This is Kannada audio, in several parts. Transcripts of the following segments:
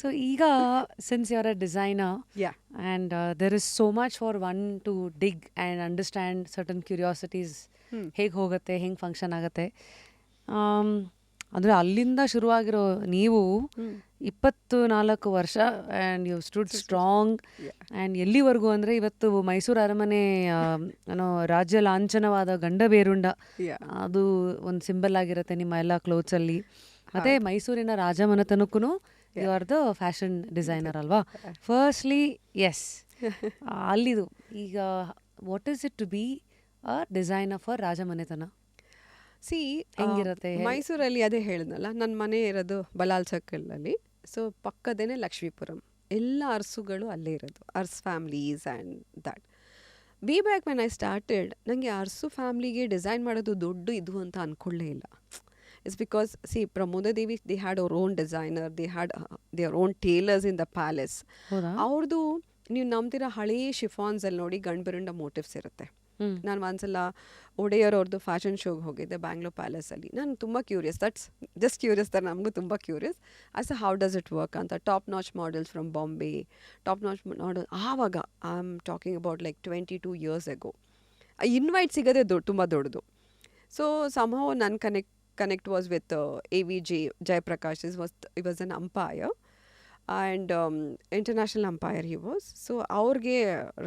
So ಈಗ since you're a designer Yeah. and there is so much for one to dig and understand certain curiosities ಹೇಗೆ ಹೋಗುತ್ತೆ ಹೆಂಗೆ ಫಂಕ್ಷನ್ ಆಗುತ್ತೆ ಅಂದರೆ ಅಲ್ಲಿಂದ ಶುರುವಾಗಿರೋ ನೀವು 24 ವರ್ಷ and you stood strong and ಎಲ್ಲಿವರೆಗೂ ಅಂದರೆ ಇವತ್ತು ಮೈಸೂರು ಅರಮನೆ ಏನೋ ರಾಜ್ಯ ಲಾಂಛನವಾದ ಗಂಡ ಬೇರುಂಡ ಅದು ಒಂದು ಸಿಂಬಲ್ ಆಗಿರುತ್ತೆ ನಿಮ್ಮ ಎಲ್ಲ ಕ್ಲೋತ್ಸಲ್ಲಿ. ಮತ್ತು ಮೈಸೂರಿನ ರಾಜಮನೆತನಕ್ಕೂ you are the fashion designer ಅಲ್ವಾ. ಫಸ್ಟ್ಲಿ ಎಸ್ ಅಲ್ಲಿದು ಈಗ what is it to be a designer for ರಾಜಮನೆತನ? ಸಿ ಹೆಂಗಿರುತ್ತೆ? ಮೈಸೂರಲ್ಲಿ ಅದೇ ಹೇಳಿದ್ನಲ್ಲ, ನನ್ನ ಮನೆ ಇರೋದು ಬಲಾಲ್ ಸರ್ಕಲಲ್ಲಿ. ಸೊ ಪಕ್ಕದೇನೆ ಲಕ್ಷ್ಮೀಪುರಂ, ಎಲ್ಲ ಅರಸುಗಳು ಅಲ್ಲೇ ಇರೋದು, us families and that. Be back when I started, ನನಗೆ ಅರಸು ಫ್ಯಾಮ್ಲಿಗೆ ಡಿಸೈನ್ ಮಾಡೋದು ದೊಡ್ಡ ಇದು ಅಂತ ಅಂದ್ಕೊಳ್ಳೇ ಇಲ್ಲ. It's because see Pramodadevi they had ಅವ್ರ own designer, they had their own tailors in the palace. ಅವ್ರದ್ದು ನೀವು ನಂಬ್ತಿರೋ ಹಳೇ ಶಿಫಾನ್ಸಲ್ಲಿ ನೋಡಿ ಗಂಡ್ಬೆರುಂಡ ಮೋಟಿವ್ಸ್ ಇರುತ್ತೆ. ನಾನು ಒಂದ್ಸಲ ಒಡೆಯರ್ ಅವ್ರದ್ದು ಫ್ಯಾಷನ್ ಶೋಗೆ ಹೋಗಿದ್ದೆ ಬ್ಯಾಂಗ್ಳೂರ್ ಪ್ಯಾಲೇಸಲ್ಲಿ. ನಾನು ತುಂಬ ಕ್ಯೂರಿಯಸ್, ದಟ್ಸ್ ಜಸ್ಟ್ ಕ್ಯೂರಿಯಸ್ ತರ, ನಮಗೂ ತುಂಬ curious as how does it work ಅಂತ. Top notch models from Bombay, top notch model. ಆವಾಗ I am talking about like 22 years ago. Invite ಸಿಗೋದೇ ತುಂಬ ದೊಡ್ಡದು. ಸೊ somehow ನನ್ನ connect was with AVJ Jayaprakash. He was an umpire and international umpire he was. So ಅವ್ರಿಗೆ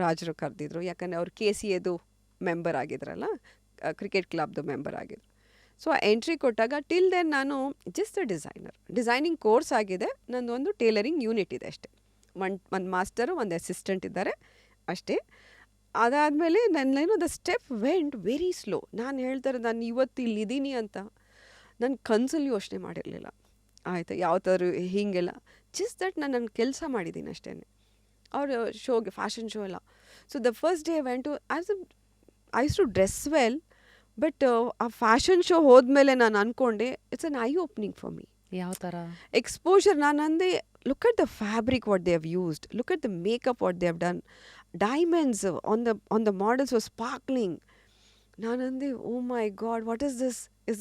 ರಾಜರು ಕರೆದಿದ್ರು, ಯಾಕಂದರೆ ಅವ್ರು KCAದು ಮೆಂಬರ್ ಆಗಿದ್ರಲ್ಲ, ಕ್ರಿಕೆಟ್ ಕ್ಲಬ್ದು ಮೆಂಬರ್ ಆಗಿದ್ರು. ಸೊ ಎಂಟ್ರಿ ಕೊಟ್ಟಾಗ ಟಿಲ್ ದೆನ್ ನಾನು ಜಸ್ಟ್ ಅ ಡಿಸೈನಿಂಗ್ ಕೋರ್ಸ್ ಆಗಿದೆ, ನಂದೊಂದು ಟೇಲರಿಂಗ್ ಯೂನಿಟ್ ಇದೆ ಅಷ್ಟೇ. ಒಂದು ಮಾಸ್ಟರು, ಒಂದು ಅಸಿಸ್ಟೆಂಟ್ ಇದ್ದಾರೆ ಅಷ್ಟೇ. ಅದಾದಮೇಲೆ ನನ್ನೇನೋ the step went very slow. ನಾನು ಹೇಳ್ತಾರೆ, ನಾನು ಇವತ್ತು ಇಲ್ಲಿದ್ದೀನಿ ಅಂತ ನನ್ನ ಕನಸಲ್ಲಿ ಯೋಚನೆ ಮಾಡಿರಲಿಲ್ಲ. ಆಯಿತು, ಯಾವ ಥರ ಹೀಗೆಲ್ಲ, ಜಸ್ಟ್ ದಟ್ ನಾನು ನನ್ನ ಕೆಲಸ ಮಾಡಿದ್ದೀನಿ ಅಷ್ಟೇ. ಅವ್ರ ಶೋಗೆ, ಫ್ಯಾಷನ್ ಶೋ ಎಲ್ಲ. So the first day went to I use to dress well, but ಆ ಫ್ಯಾಷನ್ ಶೋ ಹೋದ್ಮೇಲೆ ನಾನು ಅಂದ್ಕೊಂಡೆ it's an eye opening for me. ಯಾವ ಥರ ಎಕ್ಸ್ಪೋಜರ್? ನಾನು ಅಂದೆ, look at the fabric what they have used, look at the makeup what they have done, diamonds on the models was sparkling. ನಾನಂದೆ, oh my god, what is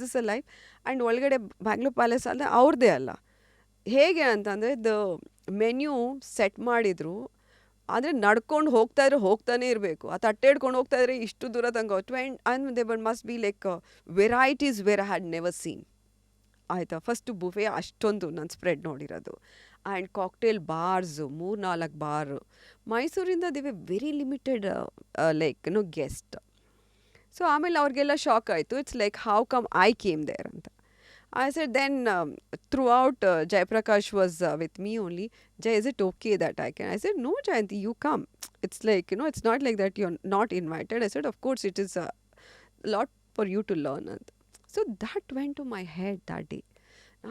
this a life? And ಒಳಗಡೆ ಬ್ಯಾಂಗ್ಳೂರ್ ಪ್ಯಾಲೇಸ್ ಅಂದರೆ ಅವ್ರದ್ದೇ ಅಲ್ಲ. ಹೇಗೆ ಅಂತಂದರೆ ದ ಮೆನ್ಯೂ ಸೆಟ್ ಮಾಡಿದರು, ಆದರೆ ನಡ್ಕೊಂಡು ಹೋಗ್ತಾನೆ ಇರಬೇಕು. ಆ ತಟ್ಟೆ ಹಿಡ್ಕೊಂಡು ಹೋಗ್ತಾ ಇದ್ರೆ ಇಷ್ಟು ದೂರ ತನಕ there must be like varieties where I had never seen. ಆಯಿತಾ, ಫಸ್ಟು ಬುಫೆ ಅಷ್ಟೊಂದು ನಾನು ಸ್ಪ್ರೆಡ್ ನೋಡಿರೋದು. And cocktail bars 3-4 bar. ಮೈಸೂರಿಂದ they we very limited like guest. So ಆಮೇಲೆ ಅವ್ರಿಗೆಲ್ಲ ಶಾಕ್ ಆಯಿತು. It's like how come I came there ಅಂತ. I said then throughout Jayaprakash was with me only. Jay, is it okay that I can? I said, no Jayanthi, you come. It's like, it's not like that you're not invited. I said, of course it is a lot for you to learn. So that went to my head that day.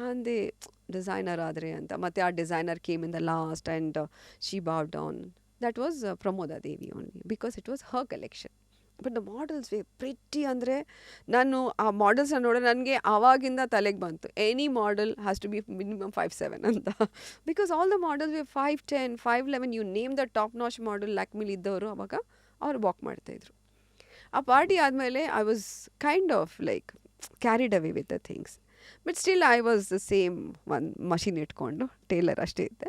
And the designer adre anta. Matte our designer came in the last and she bowed down. That was Pramoda Devi only, because it was her collection. But the models were pretty. ಅಂದರೆ ನಾನು ಆ ಮಾಡೆಲ್ಸ್ನ ನೋಡಿದ್ರೆ ನನಗೆ ಆವಾಗಿಂದ ತಲೆಗೆ ಬಂತು, any model has to be minimum 5'7" ಅಂತ. Because all the models were 5'10", 5'11", you name the top notch model ಲ್ಯಾಕ್ಮಿಲಿ ಇದ್ದವರು ಅವಾಗ ಅವ್ರು ವಾಕ್ ಮಾಡ್ತಾಯಿದ್ರು. ಆ ಪಾರ್ಟಿ ಆದಮೇಲೆ I was kind of like carried away with the things. But still I was the same one machine ಇಟ್ಕೊಂಡು ಟೇಲರ್ ಅಷ್ಟೇ ಇದ್ದೆ.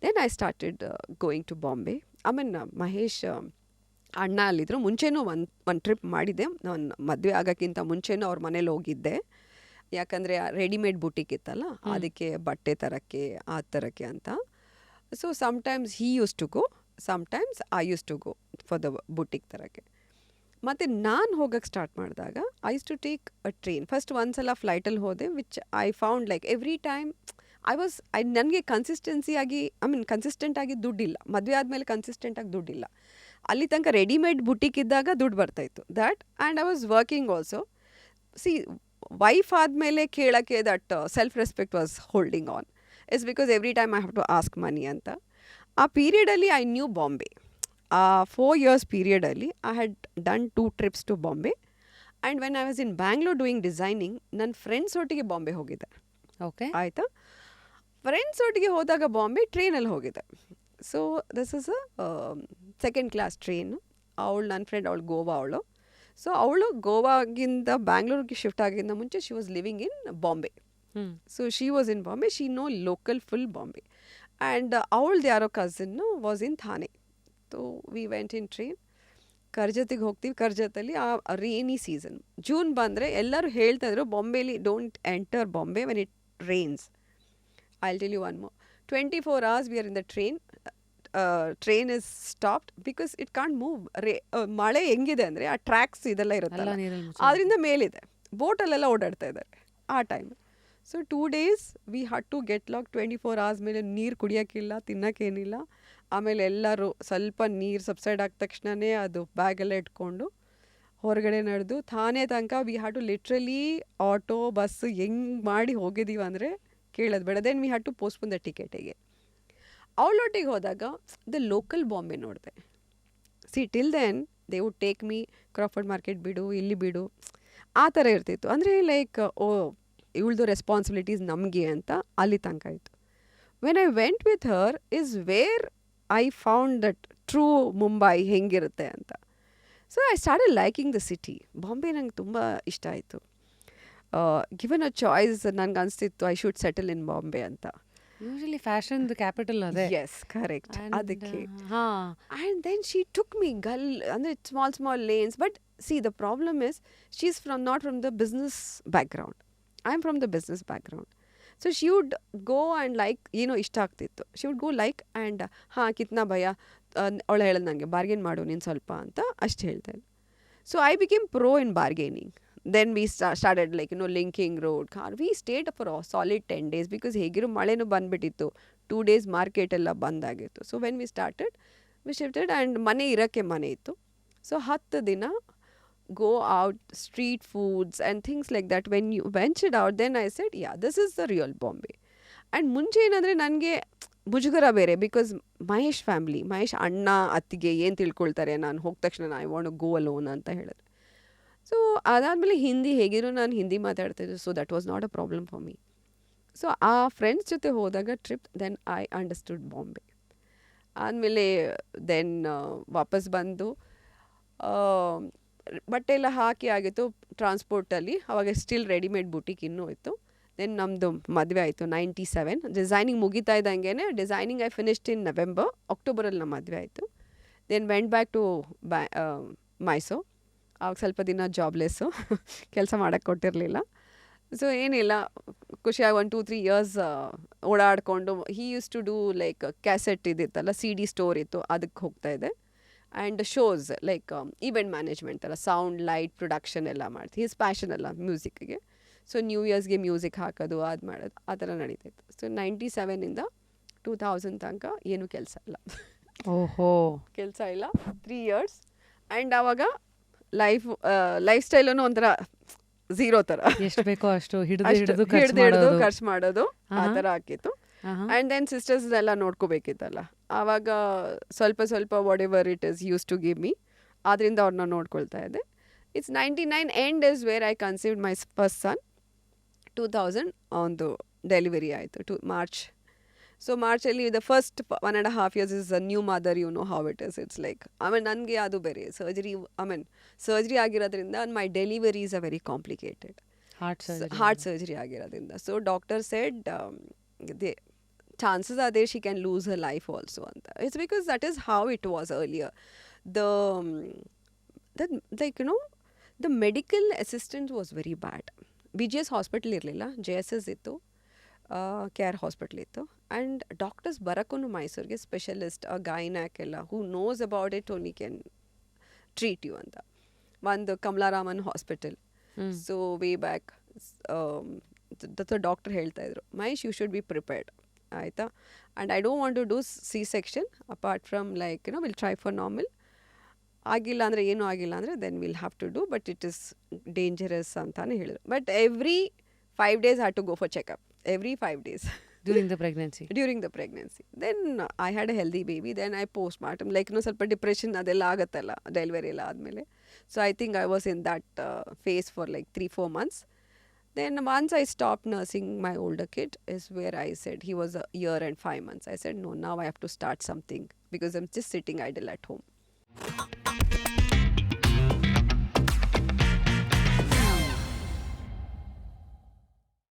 Then I started going to Bombay. ಆಮೇಲೆ ಮಹೇಶ್ ಅಣ್ಣ ಅಲ್ಲಿದ್ದರು. ಮುಂಚೆನೂ ಒಂದು ಟ್ರಿಪ್ ಮಾಡಿದ್ದೆ, ನಾನು ಮದುವೆ ಆಗೋಕ್ಕಿಂತ ಮುಂಚೆನೂ ಅವ್ರ ಮನೇಲಿ ಹೋಗಿದ್ದೆ. ಯಾಕಂದರೆ ರೆಡಿಮೇಡ್ ಬುಟಿಕ್ ಇತ್ತಲ್ಲ, ಅದಕ್ಕೆ ಬಟ್ಟೆ ತರೋಕ್ಕೆ ಆ ಥರಕ್ಕೆ ಅಂತ. So sometimes he use to go, sometimes I use to go for the boutique ತರೋಕ್ಕೆ. ಮತ್ತು ನಾನು ಹೋಗೋಕ್ಕೆ ಸ್ಟಾರ್ಟ್ ಮಾಡಿದಾಗ I use to take a train. First ಒಂದ್ಸಲ ಫ್ಲೈಟಲ್ಲಿ ಹೋದೆ, which I found like every time ನನಗೆ ಕನ್ಸಿಸ್ಟೆಂಟಾಗಿ ದುಡ್ಡಿಲ್ಲ. ಮದುವೆ ಆದಮೇಲೆ ಕನ್ಸಿಸ್ಟೆಂಟಾಗಿ ದುಡ್ಡಿಲ್ಲ. ಅಲ್ಲಿ ತನಕ ರೆಡಿಮೇಡ್ ಬುಟಿಕ್ ಇದ್ದಾಗ ದುಡ್ಡು ಬರ್ತಾಯಿತ್ತು, that and I was working also. See wife ಆದಮೇಲೆ ಕೇಳೋಕ್ಕೆ that self respect was holding on. It's because every time I have to ask money ಅಂತ. ಆ ಪೀರಿಯಡಲ್ಲಿ ಐ ನ್ಯೂ ಬಾಂಬೆ. ಆ 4 years ಪೀರಿಯಡಲ್ಲಿ I had done 2 trips to Bombay. And when I was in Bangalore doing designing, ನನ್ನ ಫ್ರೆಂಡ್ಸ್ ಒಟ್ಟಿಗೆ ಬಾಂಬೆ ಹೋಗಿದ್ದೆ. ಓಕೆ, ಆಯಿತಾ. ಫ್ರೆಂಡ್ಸ್ ಒಟ್ಟಿಗೆ ಹೋದಾಗ ಬಾಂಬೆ ಟ್ರೈನಲ್ಲಿ ಹೋಗಿದ್ದೆ. So this is a 2nd class train. ನನ್ನ ಫ್ರೆಂಡ್ ಅವಳು ಗೋವಾ ಅವಳು. ಸೊ ಅವಳು ಗೋವಾಗಿಂದ ಬ್ಯಾಂಗ್ಳೂರಿಗೆ ಶಿಫ್ಟ್ ಆಗಿಂದ ಮುಂಚೆ she was living in Bombay. So she was in Bombay. She know local full Bombay. And ಅವಳ್ದು ಯಾರೋ cousin was in Thane. So we went in train. ಕರ್ಜತಿಗೆ ಹೋಗ್ತೀವಿ. ಕರ್ಜತಲ್ಲಿ ಆ ರೇನಿ ಸೀಸನ್ ಜೂನ್ ಬಂದರೆ ಎಲ್ಲರೂ ಹೇಳ್ತಾ ಇದ್ರು ಬಾಂಬೆಲಿ don't enter Bombay when it rains. I tell you one more. 24 hours we are in the train. Train is stopped because it can't move. ಮಳೆ ಹೆಂಗಿದೆ ಅಂದರೆ ಆ ಟ್ರ್ಯಾಕ್ಸ್ ಇದೆಲ್ಲ ಇರುತ್ತಲ್ಲ ಅದರಿಂದ ಮೇಲಿದೆ. ಬೋಟಲ್ಲೆಲ್ಲ ಓಡಾಡ್ತಾ ಇದ್ದಾರೆ ಆ time. So 2 days we had to get lock. 24 hours ಮೇಲೆ ನೀರು ಕುಡಿಯೋಕ್ಕಿಲ್ಲ, ತಿನ್ನೋಕ್ಕೇನಿಲ್ಲ. ಆಮೇಲೆ ಎಲ್ಲರೂ ಸ್ವಲ್ಪ ನೀರು ಸಬ್ಸೈಡ್ ಆದ ತಕ್ಷಣವೇ ಅದು ಬ್ಯಾಗೆಲ್ಲ ಇಟ್ಕೊಂಡು ಹೊರಗಡೆ ನಡೆದು ಥಾನೆ ತನಕ we had to literally auto bus ಹೆಂಗೆ ಮಾಡಿ ಹೋಗಿದ್ದೀವಿ ಅಂದರೆ ಕೇಳೋದು ಬೇಡ. Then we had to postpone the ಟಿಕೆಟಿಗೆ. ಅವಳೊಟ್ಟಿಗೆ ಹೋದಾಗ ದ ಲೋಕಲ್ ಬಾಂಬೆ ನೋಡಿದೆ. See till then they would take me Crawford market ಬಿಡು, ಇಲ್ಲಿ ಬಿಡು, ಆ ಥರ ಇರ್ತಿತ್ತು. ಅಂದರೆ ಲೈಕ್ ಓ ಇವಳ್ದು ರೆಸ್ಪಾನ್ಸಿಬಿಲಿಟೀಸ್ ನಮಗೆ ಅಂತ ಅಲ್ಲಿ ತನಕ ಇತ್ತು. When I went with her is where I found that true Mumbai ಹೆಂಗಿರುತ್ತೆ ಅಂತ. So I started liking the city. Bombay ನಂಗೆ ತುಂಬ ಇಷ್ಟ ಆಯಿತು. ಗಿವನ್ ಅ ಚಾಯ್ಸ್ ನನಗೆ ಅನಿಸ್ತಿತ್ತು I should settle in Bombay ಅಂತ. ಯೂಶಲಿ ಫ್ಯಾಷನ್ ಕ್ಯಾಪಿಟಲ್ ಅದೇ. Yes correct. ಅದಕ್ಕೆ and then she took me ಗಲ್ ಅಂದರೆ small lanes. But see the problem is she is not from the business background. I am from the business background. So she would go and like ಏನೋ ಇಷ್ಟ ಆಗ್ತಿತ್ತು. She would go like and ಹಾಂ ಕಿತ್ನಾ ಭಯ ಅವಳು ಹೇಳೋದು ನನಗೆ ಬಾರ್ಗೇನ್ ಮಾಡು ನೀನು ಸ್ವಲ್ಪ ಅಂತ ಅಷ್ಟು ಹೇಳ್ತಾಯಿಲ್ಲ. So I became pro in bargaining. Then we started like linking road car. We stayed for a solid 10 days because ಹೇಗಿರೋ ಮಳೆನೂ ಬಂದುಬಿಟ್ಟಿತ್ತು. 2 days ಮಾರ್ಕೆಟ್ ಎಲ್ಲ ಬಂದಾಗಿತ್ತು. So when we started we shifted and ಮನೆ ಇರೋಕ್ಕೆ ಮನೆ ಇತ್ತು. ಸೊ 10 ದಿನ go out, street foods and things like that. When you ventured out, then I said, yeah, this is the real Bombay. And ಮುಂಚೆ ಏನಂದರೆ ನನಗೆ ಮುಜುಗರ ಬೇರೆ. ಬಿಕಾಸ್ ಮಹೇಶ್ ಫ್ಯಾಮ್ಲಿ, ಮಹೇಶ್ ಅಣ್ಣ ಅತ್ತಿಗೆ ಏನು ತಿಳ್ಕೊಳ್ತಾರೆ ನಾನು ಹೋದ ತಕ್ಷಣ ಐ ವಾಂಟ್ ಗೋ ಅಲೋನ್ ಅಂತ ಹೇಳಿದ್ರೆ. ಸೊ ಅದಾದಮೇಲೆ ಹಿಂದಿ ಹೇಗಿರೋ ನಾನು ಹಿಂದಿ ಮಾತಾಡ್ತಾಯಿದ್ದೆ. So that was not a problem for me. So ಆ ಫ್ರೆಂಡ್ಸ್ ಜೊತೆ ಹೋದಾಗ trip then I understood Bombay. ಆದಮೇಲೆ ದೆನ್ ವಾಪಸ್ ಬಂದು ಬಟ್ಟೆ ಎಲ್ಲ ಹಾಕಿ ಆಗಿತ್ತು ಟ್ರಾನ್ಸ್ಪೋರ್ಟಲ್ಲಿ. ಅವಾಗ ಸ್ಟಿಲ್ ರೆಡಿಮೇಡ್ ಬುಟಿಕ್ ಇನ್ನೂ ಇತ್ತು. ದೆನ್ ನಮ್ಮದು ಮದುವೆ ಆಯಿತು 97. ಡಿಸೈನಿಂಗ್ ಮುಗಿತಾ ಇದ್ದಂಗೆ designing I finished in November. ಅಕ್ಟೋಬರಲ್ಲಿ ನಮ್ಮ ಮದುವೆ ಆಯಿತು. Then went back to Mysore. ಆವಾಗ ಸ್ವಲ್ಪ ದಿನ ಜಾಬ್ಲೆಸ್ಸು, ಕೆಲಸ ಮಾಡೋಕ್ಕೆ ಕೊಟ್ಟಿರಲಿಲ್ಲ. ಸೊ ಏನಿಲ್ಲ, ಖುಷಿಯಾಗಿ 1-2-3 years ಓಡಾಡಿಕೊಂಡು he use to do like cassette ಇದಿತ್ತಲ್ಲ, CD ಸ್ಟೋರ್ ಇತ್ತು, ಅದಕ್ಕೆ ಹೋಗ್ತಾಯಿದ್ದೆ. And shows like event management ಎಲ್ಲ, ಸೌಂಡ್ ಲೈಟ್ ಪ್ರೊಡಕ್ಷನ್ ಎಲ್ಲ ಮಾಡ್ತೀವಿ. ಹಿಸ್ ಪ್ಯಾಷನ್ ಅಲ್ಲ ಮ್ಯೂಸಿಕ್ಗೆ. ಸೊ ನ್ಯೂ ಇಯರ್ಸ್ಗೆ ಮ್ಯೂಸಿಕ್ ಹಾಕೋದು ಅದು ಮಾಡೋದು ಆ ಥರ ನಡೀತಾಯಿತ್ತು. ಸೊ 97ಇಂದ 2000 ತನಕ ಏನೂ ಕೆಲಸ ಇಲ್ಲ. ಓಹೋ, ಕೆಲಸ ಇಲ್ಲ 3 years. ಆ್ಯಂಡ್ ಆವಾಗ ಲೈಫ್ ಸ್ಟೈಲೂ ಒಂಥರ ಝೀರೋ ಥರ, ಎಷ್ಟು ಬೇಕೋ ಅಷ್ಟು ಹಿಡಿದು ಖರ್ಚು ಮಾಡೋದು ಆ ಥರ ಹಾಕಿತ್ತು. ಆ್ಯಂಡ್ ದೆನ್ ಸಿಸ್ಟರ್ಸ್ ಎಲ್ಲ ನೋಡ್ಕೋಬೇಕಿತ್ತಲ್ಲ, ಆವಾಗ ಸ್ವಲ್ಪ whatever it is use to give me, ಆದ್ದರಿಂದ ಅವ್ರನ್ನ ನೋಡ್ಕೊಳ್ತಾ ಇದ್ದೆ. It's 99 end is where I conceived my first son. 2000 ಒಂದು ಡೆಲಿವರಿ ಆಯಿತು ಮಾರ್ಚ್. ಸೊ ಮಾರ್ಚಲ್ಲಿ the first 1.5 years is a new mother. You know how it is. It's like ನನಗೆ ಅದು ಬೇರೆ ಸರ್ಜರಿ ಆಗಿರೋದ್ರಿಂದ my deliveries are very complicated. Heart surgery ಆಗಿರೋದ್ರಿಂದ. So doctor said the chances are there she can loose her life also ಅಂತ. It's because that is how it was earlier. The medical assistant was very bad. BGS hospital ಇರಲಿಲ್ಲ, JSS ಇತ್ತು, ಕೇರ್ ಹಾಸ್ಪಿಟ್ಲ್ ಇತ್ತು. ಆ್ಯಂಡ್ ಡಾಕ್ಟರ್ಸ್ ಬರೋಕ್ಕೂ ಮೈಸೂರಿಗೆ ಸ್ಪೆಷಲಿಸ್ಟ್ ಗೈನಾಕ್ ಎಲ್ಲ who knows about it only can treat you ಅಂತ. ಒಂದು Kamalaraman hospital. So way back doctor ಹೇಳ್ತಾಯಿದ್ರು, Mahesh you should be prepared ಆಯಿತಾ. And I don't want to do C-section apart from like will try for normal. ಆಗಿಲ್ಲ ಅಂದರೆ ಏನೂ ಆಗಿಲ್ಲ ಅಂದರೆ then will have to do, but it is dangerous ಅಂತಾನೆ ಹೇಳಿದ್ರು. But every 5 days had to go for checkup. Every 5 days. During the pregnancy? During the pregnancy. Then I had a healthy baby. Then I postpartum. Like, ಸ್ವಲ್ಪ ಡಿಪ್ರೆಷನ್ ಅದೆಲ್ಲ ಆಗುತ್ತಲ್ಲ ಡೆಲಿವರಿ ಎಲ್ಲ ಆದಮೇಲೆ. So I think I was in that phase for like 3-4 months. Then once I stopped nursing my older kid is where I said, he was 1 year and 5 months. I said, no, now I have to start something because I'm just sitting idle at home.